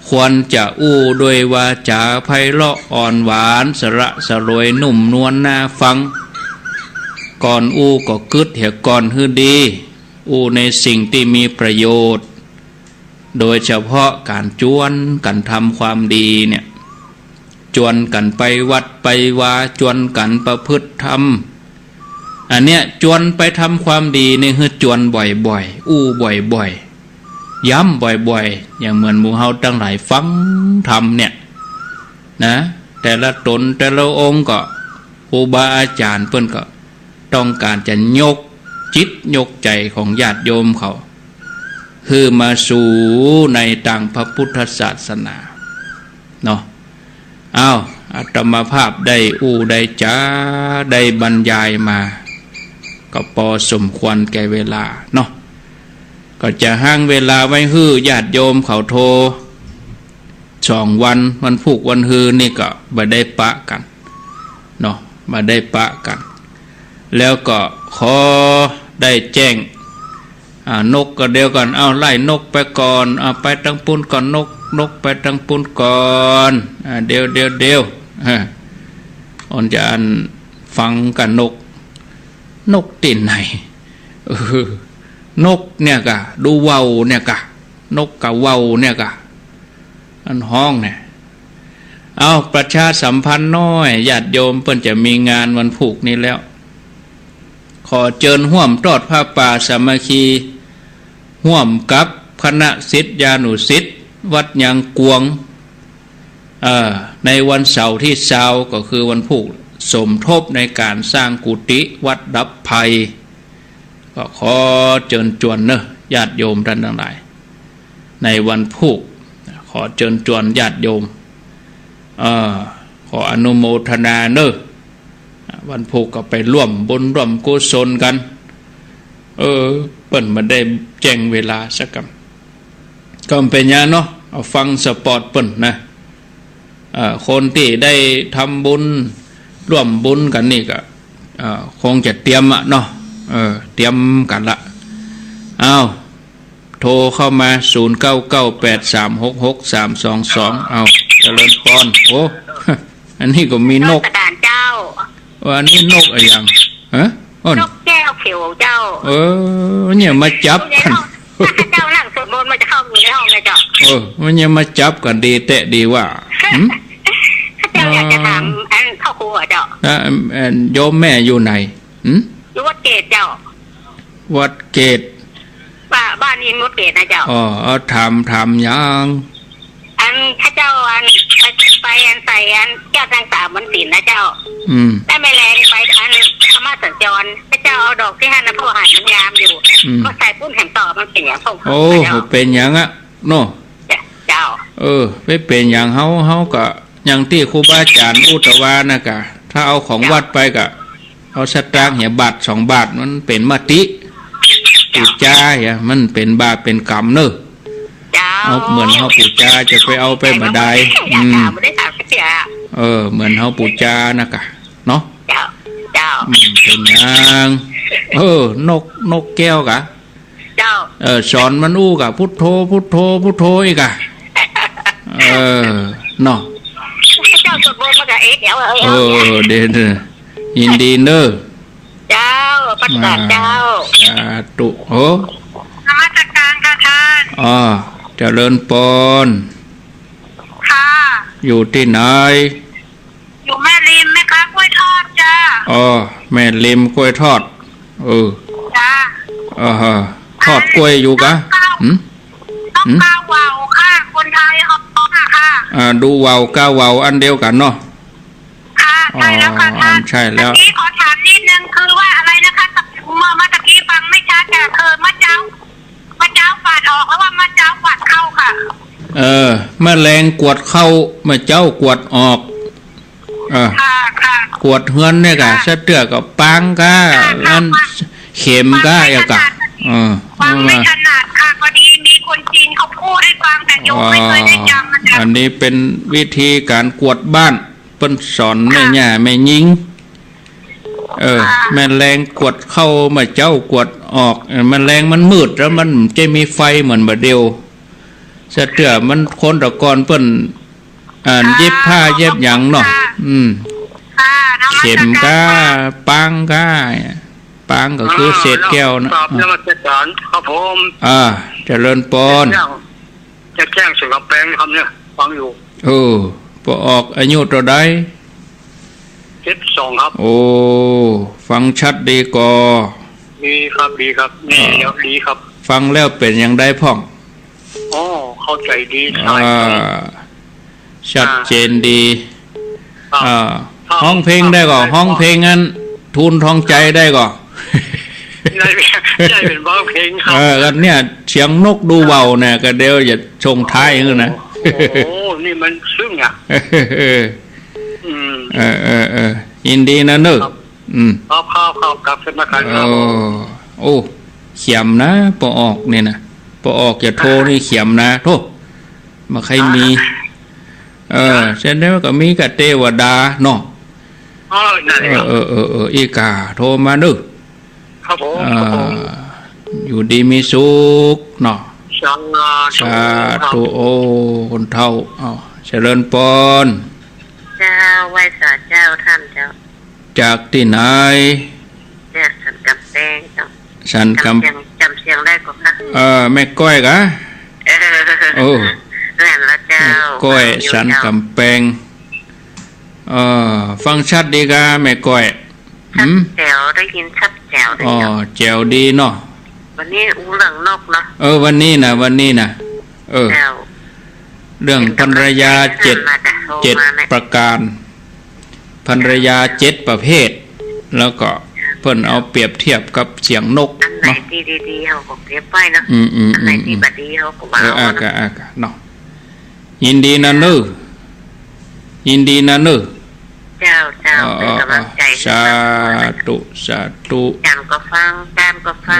ควรจะอู้ด้วยวาจาไพเราะอ่อนหวานสระสลวยนุ่มนวลน่าฟังก่อนอู้ก็กึดเหี่ยก่อนฮือดีอู้ในสิ่งที่มีประโยชน์โดยเฉพาะการจ้วนการทำความดีเนี่ย จวนกันไปวัดไปวาจวนกันประพฤติธรรมอันเนี้ยจวนไปทำความดีนี่คือจวนบ่อยๆอู้บ่อยๆย้ำบ่อยๆอย่างเหมือนหมู่เฮาทั้งหลายฟังธรรมเนี่ยนะแต่ละตนแต่ละองค์ก็ครูบาอาจารย์เพิ่นก็ต้องการจะยกจิตยกใจของญาติโยมเขาคือมาสู่ในทางพระพุทธศาสนาเนาะอ้าวอาตมาภาพได้ได้จ้าได้บรรยายมาก็พอสมควรแก่เวลาเนาะก็จะห้างเวลาไว้ฮื้อญาติโยมเขาโทร2 วันพุกวันฮือนี่ก็บ่ได้ปะกันเนาะบ่ได้ปะกันแล้วก็ขอได้แจ้งนกก็เดียวก่อนเอาไล่นกไปก่อนไปทางปุ่นก่อนนกไปทางปุ่นก่อนเดียวอ่อนจะอันฟังกันนกติ่นไหนนกเนี่ยกะดูเว้าเนี่ยกะนกกะเว้าเนี่ยกะอันห้องเนี่ยเอาประชาสัมพันธ์น้อยญาติโยมเพิ่นจะมีงานวันผูกนี้แล้วขอเชิญร่วมทอดผ้าป่าสามัคคีร่วมกับคณะศิษยานุศิษย์วัดยางกวงในวันเสาร์ที่20ก็คือวันพุธสมทบในการสร้างกุฏิวัดดับภัยก็ขอเชิญชวนเนอะญาติโยมท่านทั้งหลายในวันพุธขอเชิญชวนญาติโยมขออนุโมทนาเนอะวันพุธก็ไปร่วมบุญร่วมกุศลกันเปิ้นมาได้แจ้งเวลาสักคำก็เป็นอย่างเนาะเอาฟังสปอร์ตเปิ้นนะคนที่ได้ทำบุญร่วมบุญกันนี่ก็คงจะเตรียมเนาะเตรียมกันละเอาโทรเข้ามา0998366322เอาเจริญพรโอ้อันนี้ก็มีนกเจ้าว่านี่นกอะไรอย่างนกแก้วเขียวเจ้าเนี่ยมาจับกันเจ้านั่งสวดมนต์มันจะเข้าอยู่ในห้องเลยเจ้ามันเนี่ยมาจับกันดีเตะดีว่าเจ้าอยากจะถามอันเข้าครัวเจ้าโยมแม่อยู่ไหนอยู่วัดเกตเจ้าวัดเกตบ้านนี้วัดเกตนะเจ้าเอาถามยังอันถ้าเจ้าอันไปอันใส่อันแก้วต่างๆมันสินนะเจ้าได้ไม่แรงไปอันธรรมะสัญจรถ้าเจ้าเอาดอกที่ห้านะพ่อหันมันงามอยู่ก็ใส่ปุ้นแห่งต่อมันเป็นอย่างพงโอ้เป็นอย่างอะโน่เจ้าไม่เป็นอย่างเฮาก็อย่างที่ครูบาอาจารย์อุตวานะกะถ้าเอาของวัดไปกะเอาสตางค์บาท2 บาทมันเป็นมติปูจามันเป็นบาปเป็นกรรมเนอะเอาเหมือนเฮาปูจาจะไปเอาไปบ่ได้เหมือนเฮาปูจานะกะเนาะเป็นอย่างนกแก้วกะสอนมันอู้กะพุทโธพุทโธพุทโธอีกะเนาะเจ้าสวดมนต์มากับเดี๋ยวเด่นยินดีเนอะเจ้าปัจจัยเจ้าตุนมัสการค่ะท่านเจริญพรค่ะอยู่ที่ไหนอยู่แม่ริมไหมคะกล้วยทอดจ้าแม่ริมกล้วยทอดจ้าทอดกล้วยอยู่กะต้องก้าววาวค่ะคนไทยเขาค่ะดูวาวก้าววาวอันเดียวกันเนาะค่ะใช่แล้วค่ะท่านใช่แล้วนี้ขอถามนิดนึงคือว่าอะไรนะคะเมื่อตะกี้ฟังไม่ชัดแต่คือมะเจ้าปาดออกแล้วว่ามะเจ้าปาดเข้าค่ะแมลงกวดเข้ามะเจ้ากวดออกค่ะกวดเฮือนเนี่ยกะสะเตือกับปังกะอันเข็มกะอย่ากะฟังไม่ถนัดค่ะพอดีมีคนจีนเขาพูดให้ฟังแต่โยมไม่เคยได้จำอันนี้เป็นวิธีการกวดบ้านเปิ้นสอนแม่ย่าแม่ยิงแมลงกวดเข้ามาเจ้ากวดออกแมลงมันมืดแล้วมันจะมีไฟเหมือนบะเดียวสะเตือมันคนตะกอนเปิ้นเย็บผ้าเย็บหยังเนาะเข็มก้าปังก้าปังก็คือเศษแก้วนะนมัสการครับผมเจริญพรจะแจ้งสุขแปลงคำเนี่ยฟังอยู่ ปออกอายุตัวใด12ครับโอ้ฟังชัดดีกอดีครับดีครับนี่ดีครับฟังแล้วเป็นอย่างไดพ่องอ๋อเข้าใจดีใช่ชัดเจนดีห้องเพลงได้ก่อห้องเพลงงั้นทูลทองใจได้ก่อได้เป็นบ้องเพลงครับกันเนี่ยเสียงนกดูเบาเนี่ยก็เดี๋ยวจะชงท้ายอย่างนั้นนะโอ้นี่มันซึ้งอ่ะยินดีนะเนอะครับกลับสมาการครับโอ้เขียมนะปออกเนี่ยนะปออกอย่าโทรนี่เขียมนะโทษมาใครมีเช่นนี้ก็มีกับเทวดาเนาะอีกาโทรมาดึครับผมอยู่ดีมีสุขเนาะสาธุโอคนเท่าเจริญปอนเจ้าไหว้สาเจ้าท่านเจ้าจากที่ไหนจากสันกำแพงเจ้าสันกำจำเสียงได้ก็ค่ะแม่ก้อยกะโอ้แม่ละเจ้าก้อยสันกำแพงฟังชัดดีกะแม่ก้อยแจ๋วได้ยินชัดแจ๋วได้แจ๋วดีเนาะวันนี้อู้เรื่องนกเนาะวันนี้นะเรื่องภรรยาเจ็ดประการภรรยา7ประเภทแล้วก็เพิ่นเอาเปรียบเทียบกับเสียงนกอันไหนที่ดีๆเขาก็เปรียบไว้เนาะอันไหนที่บ่ดีเขาก็ว่าเนาะยินดีนะเนอยินดีนะเนอเจ้าเป็นกำลังใจสาธุการก็ฟัง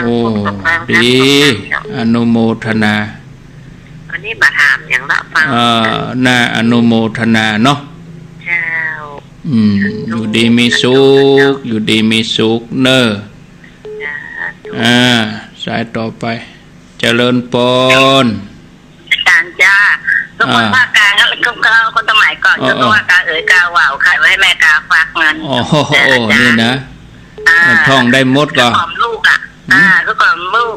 โอ้ดีอนุโมทนาวันนี้มาถามอย่างละฟังน่าอนุโมทนาเนาะเจ้าอยู่ดีมีสุขอยู่ดีมีสุขเนอสายต่อไปเจริญปนการจ้าสมมติว่าการคนสมัยก่อนจะต้องว่ากากาว่าวขายไว้ให้แม่กาฝากเงินนี่นะท่องได้มดก็กล่อมลูกก็กล่อมลูก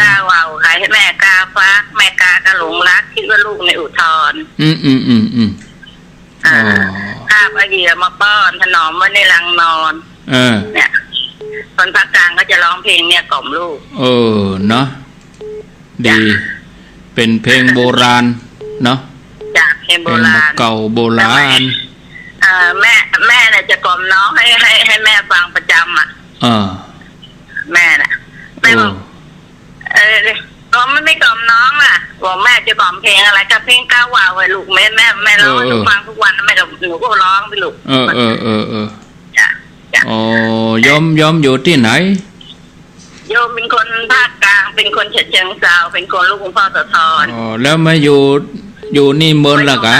กาว่าวขายให้แม่กาฝากแม่กาก็หลงรักคิดว่าลูกในอุทธรภาพไอเดียมาป้อนถนอมไว้ในรังนอนเนี่ยคนภาคกลางก็จะร้องเพลงเนี่ยกล่อมลูกเนาะดีเป็นเพลงโบราณเนาะจากเพลงโบราณเก่าโบราณแม่เนี่ยจะกล่อมน้องให้แม่ฟังประจำแม่น่ะแม่บอกก็ไม่กล่อมน้องล่ะบอกแม่จะกล่อมเพลงอะไรกับเพลงก้าวว่าวไว้ลูกแม่ร้องให้ฟังทุกวันแม่กับหนูก็ร้องไปลูกยมอยู่ที่ไหนโยมเป็นคนภาคกลางเป็นคนฉะเชิงเทราเป็นคนลูกคุณพ่อสะทอนแล้วมาอยู่นี่เมินล่ะกะ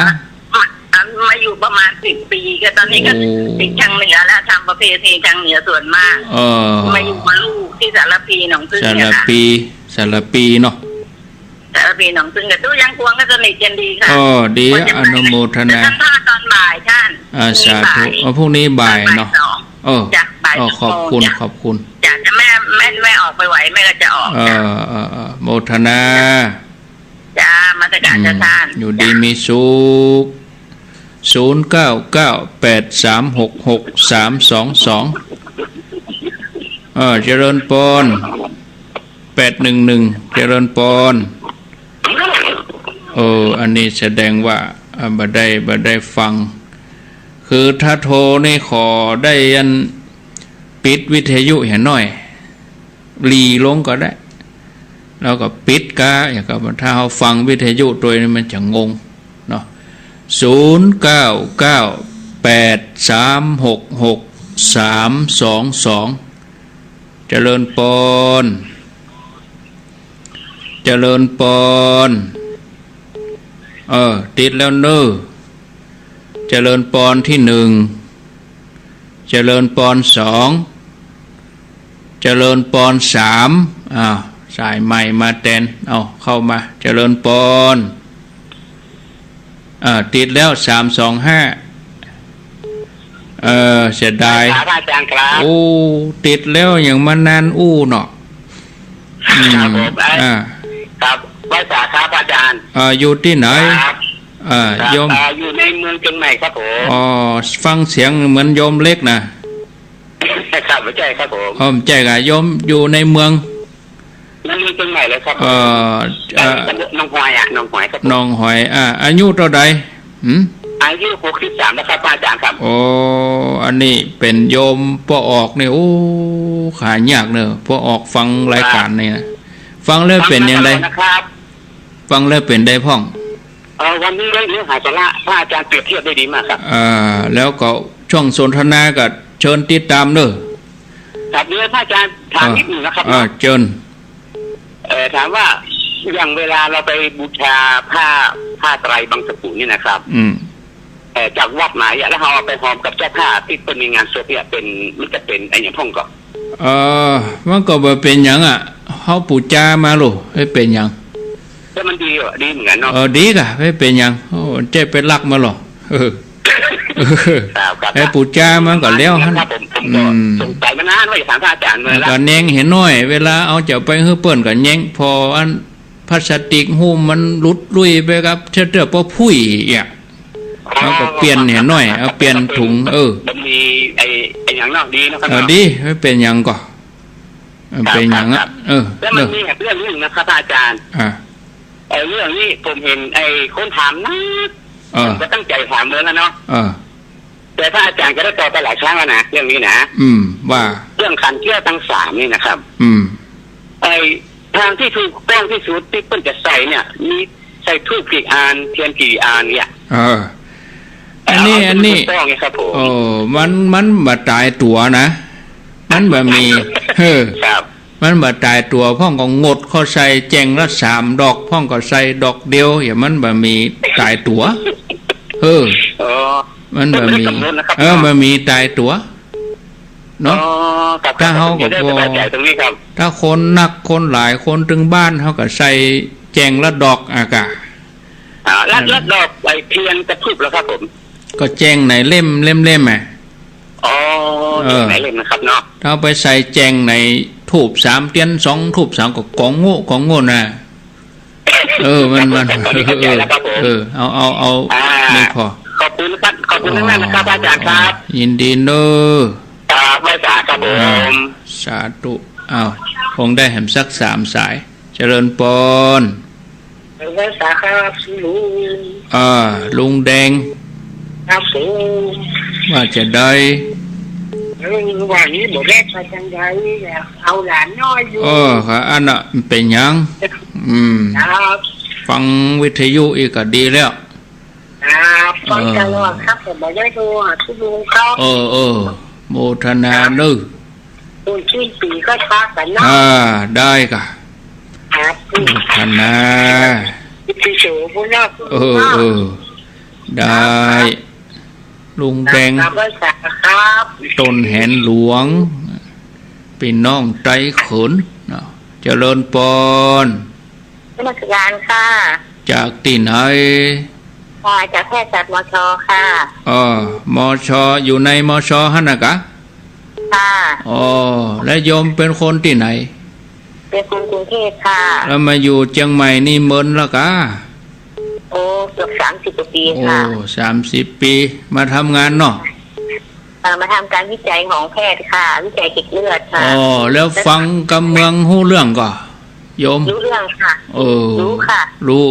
มาอยู่ประมาณ10 ปีก็ตอนนี้ก็ติดทางเหนือแล้วทำประเพณีทางเหนือส่วนมากมาอยู่มาลูกที่สารพีหนองพึ่งเนี่ยค่ะสารปีเนาะสารพีหนองพึ่งกับตู้ยังควงก็สนิทกันดีค่ะดีอนุโมทนาท่านท่าตอนบ่ายท่านสาธุพรุ่งนี้บ่ายเนาะจากบ่ายขอบคุณจากจะแม่ออกไปไหวแม่ก็จะออกโมทนาจ้ามาตรการจะทานอยู่ดีมีสุข0998366322เจริญปน811เจริญปนอันนี้แสดงว่าบ่ได้ฟังคือถ้าโทรนี่ขอได้ยันปิดวิทยุเห็นหน่อยรีลงก็ได้แล้วก็ปิดกะอย่างกับถ้าเราฟังวิทยุตัวนี้มันจะงงเนาะ0998366322เจริญปนติดแล้วเนอะเจริญปนที่1เจริญปน2เจริญปน3สายใหม่มาแทนเข้ามาเจริญปนติดแล้ว325เสียดายติดแล้วอย่างมานานเนาะครับภาษาครับอาจารย์อยู่ที่ไหนโยมอยู่ใน มืองเชียงใหม่ครับผม อ๋อฟังเสียงเหมือนโยมเล็กนะครับ ไม่ใช่ครับผม อ๋อใจกะโยมอยู่ในเมือง นั่นเมืองเชียงใหม่เลยครับ น้องหอยน้องหอยครับ น้องหอยอายุเท่าใดอายุ63แล้วครับอาจารย์ครับโอ้อันนี้เป็นโยมปอออกเนี่ยโอ้ขายากเนอะปอออกฟังรายการนี่นะฟังแล้วเป็นยังไงฟังแล้วเป็นได้พ่องวันนี้เรื่องหาสาระพระอาจารย์เปรียบเทียบได้ดีมากครับแล้วก็ช่องสนทนาก็เชิญติดตามเนอะครับเนื้อพระอาจารย์ถามนิดหนึ่งนะครับเชิญถามว่าอย่างเวลาเราไปบูชาผ้าไตรบางสกุลนี่นะครับจากวัดไหนแล้วเราเอาไปหอมกับเจ้าผ้าที่เป็นมีงานศพเนี่ยเป็นมันจะเป็นไอ้อย่างพ่องก็มันก็บ่เป็นอย่างเขาปูจามาลูให้เป็นอย่างแต่มันดีดีเหมือนกันเนาะดีกะไม่เป็นอย่างเจ๊เป็นลักมาหรอให้ปูจามันก็แล้วครับผมก็สงสัยมานานว่าจะถามพระอาจารย์เลยก็แยงเห็นน้อยเวลาเอาจะไปให้เปิ้นก็แยงพออันพลาสติกหุ้มมันลุดลุยไปครับเชื่อพอพุ้ยอ่ะเขาก็เปลี่ยนเห็นน้อยเอาเปลี่ยนถุงมันมีไอ้อย่างนอกดีนะครับดีไม่เป็นอย่างก็เป็นอย่างแล้วมันมีเรื่องนึงนะครับอาจารย์เรื่องนี้ผมเห็นคนถามนะผมก็ตั้งใจถามเลยแล้วเนาะแต่พระอาจารย์ก็ได้ตอบไปหลายครั้งแล้วนะเรื่องนี้นะว่าเรื่องขันเชื่อทั้ง3นี่นะครับทางที่ถูกต้องที่สุดที่เพิ่นจะใส่เนี่ยมีใส่ทูบกี่อันเทียนกี่อันเนี่ยอันนี้มันบ่ตายตัวนะมันบ่มีมันบ่ตายตัวพ่องก็งดเขาใส่แจงละ3 ดอกพ่องก็ใส่ดอกเดียวอย่างมันบ่มีตายตัวมันบ่มีมันมีตายตัวเนาะถ้าเขาก็พอถ้าคนนักคนหลายคนถึงบ้านเขาก็ใส่แจงละดอกอากาแล้วดอกไปเพียงกระทุบแล้วครับผมก็แจงในเล่มไหนเล่มนะครับเนาะถ้าไปใส่แจงในทูบ3 เทียน2 ทูบ3ก็กองโง่นะมันเอานี่พอขอบคุณครับขอบคุณมากนะครับอาจารย์ครับยินดีเนอะไม่สาครับผมสาธุคงได้แหมสัก3 สายเจริญปนไม่สาครับลุงแดงครับว่าจะได้วันนี้หมดแรกไปจังไงเอาหลานน้อยอยู่ค่ะอันน่ะเป็นยังฟังวิทยุอีกก็ดีแล้วฟังตลอดครับผมบอกได้ดูทุกลุงเขาโมทนาเนื้อคุณชื่อปีก็ช้ากันนะได้ค่ะโมทนาพี่โฉบุญนาได้ลุงแดงต้นแหนหลวงเป็นน้องใจเขินเจริญปนนมัสการค่ะจากที่ไหนจากแพทย์ศาสตร์มช.ค่ะมช.อยู่ในมช.ฮั่นนะกะค่ะและโยมเป็นคนที่ไหนเป็นคนกรุงเทพค่ะแล้วมาอยู่เชียงใหม่นี่เมินแล้วกะเกือบ30 ปีค่ะ30 ปีมาทำงานเนาะมาทำการวิจัยของแพทย์ค่ะวิจัยเกล็ดเลือดค่ะแล้วฟังกำเมืองหู้เรื่องก็โยมรู้เรื่องค่ะรู้ค่ะรู้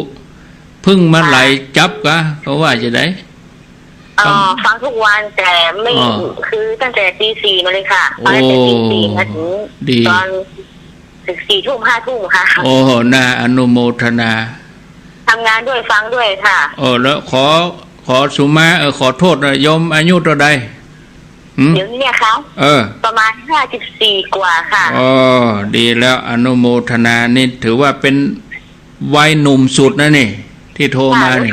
พึ่งมาไหลจับกะเขาว่าจะได้ฟังทุกวันแต่ไม่คือตั้งแต่ตี 4มาเลยค่ะตั้งแต่ตี 4มาถึงตอน4 ทุ่ม 5 ทุ่มค่ะน่าอนุโมทนาทำงานด้วยฟังด้วยค่ะแล้วขอสุมาขอโทษโยมอายุเท่าใดเดี๋ยวนี้ค่ะประมาณ54 กว่าค่ะดีแล้วอนุโมทนานี่ถือว่าเป็นวัยหนุ่มสุดนะนี่ที่โทรมานี่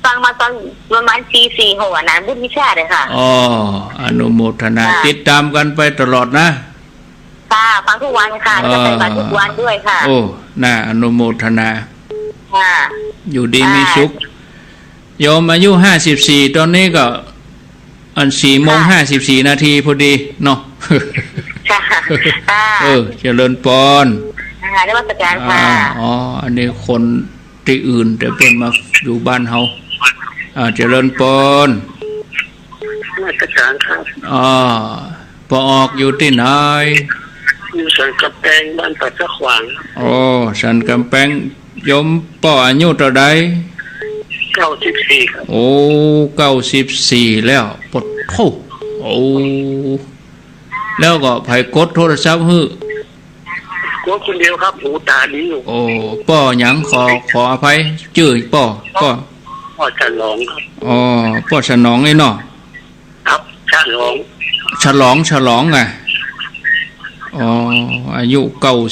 ฟังมาตอนประมาณปี 46นะบุญวิชาเลยค่ะอนุโมทนาติดตามกันไปตลอดนะค่ะฟังทุกวันค่ะจะไปฟังทุกวันด้วยค่ะน่าอนุโมทนาอยู่ดีมีสุขโยมอายุ54ตอนนี้ก็4:54 นาทีพอดีเนาะเจริญปนได้มาตรการค่ะอันนี้คนที่อื่นแต่เป็นมาอยู่บ้านเฮา เจริญปนราชการครับปออกอยู่ที่ไหนอยู่สันกำแพงบ้านปัดสะขวางสันกำแพงยมป่ออายุเท่าใด94ครับ94แล้วปดโธแล้วก็ไผกดโทรศัพท์ฮื้กดคนเดียวครับหูตาดีอยู่ป่อหยังขออภัยชื่อป่อฉลองครับป่อฉลองไอ้เนาะครับฉลองไงอายุ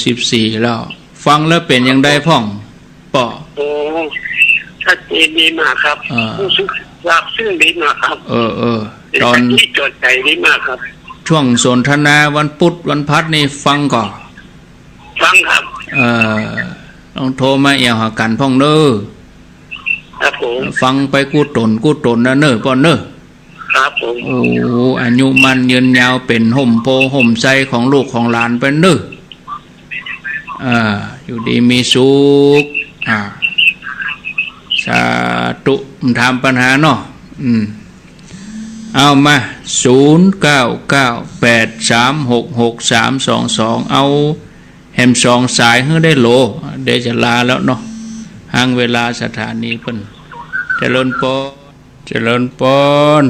94แล้วฟังแล้วเป็นยังได้พ่องป่อชัดเจนดีมากครับรู้สึกราบซึ้งดีมากครับตอนที่จดใจดีมากครับช่วงสนทนาวันพุธวันพัดนี่ฟังก่อนฟังครับต้องโทรมาเอี่ยวหากันพ่องเน้อครับผมฟังไปกู้ตนนะเน้อป่อเน้อครับผมอายุมันยืนยาวเป็นห่มโพห่มใจของลูกของหลานเป็นเน้ออยู่ดีมีสุขสาธุทำปัญหาเนาะเอามา0998366322เอาแฮมสองสายให้ได้โลเดี๋ยวจะลาแล้วเนาะห่างเวลาสถานีเพิ่นเจริญปน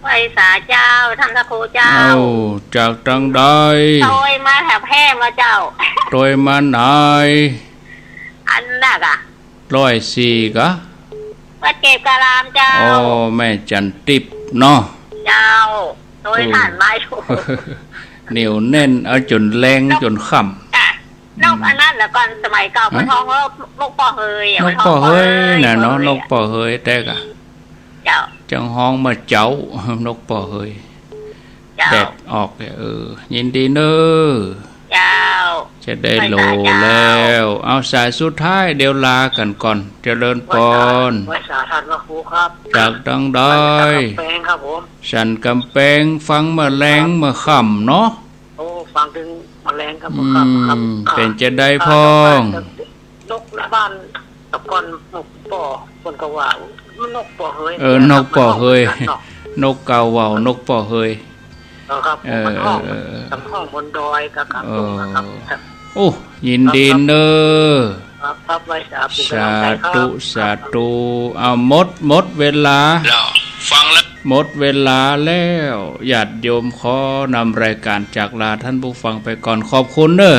ไว้สาเจ้าท่านพระครูเจ้าจากทางใดโดยมาแถบแพร่มาเจ้าโดยมาไหนอันนัก104กะวัดเก็บกะลามเจ้าแม่จันติบเนาะเจ้าโดยฐานไม้ถูกเหนียวแน่นเอาจนแรงจนค่ำนกอันนั้นแล้วก่อนสมัยเก่ามันท้องนกป่อเฮยน่ะเนาะนกป่อเฮยแต่กะจังห้องมาเจ้านกป่อเฮยแดดออกยินดีเน้อจะได้โลแล้วเอาสายสุดท้ายเดี๋ยวลากันก่อนเจริญปนไว้สาธารณครูครับจากดังได้ฉันกำแพงฟังมาแรงมาค่ำเนาะฟังถึงมาแรงครับครับเป็นจะได้พ้องนกบ้านตะกอนนกป่อคนกะว่านกป่อเฮยนกป่อเฮยนกเกาว่าวนกป่อเฮยครับมันห้องบนดอยครับโอ้ยินดีเนอครับไว้สาธุเอาหมดเวลาฟังแล้วหมดเวลาแล้วญาติโยมขอนำรายการจากลาท่านผู้ฟังไปก่อนขอบคุณเนอ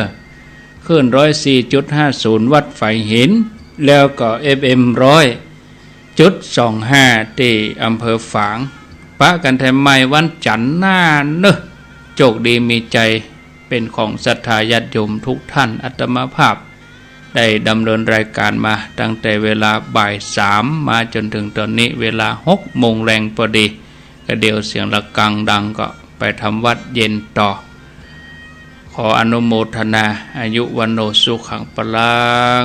ขึ้น 104.50 วัดไฟหินแล้วก็ FM 100.25 ที่อำเภอฝางปะกันแถมใหม่วันจันทร์หน้าเนอะโชคดีมีใจเป็นของศรัทธาญาติโยมทุกท่านอาตมาภาพได้ดำเนินรายการมาตั้งแต่เวลาบ่าย 3มาจนถึงตอนนี้เวลา 6 โมงแรงพอดีก็เดี๋ยวเสียงระฆังดังก็ไปทำวัดเย็นต่อขออนุโมทนาอายุวันโนสุขังปลัง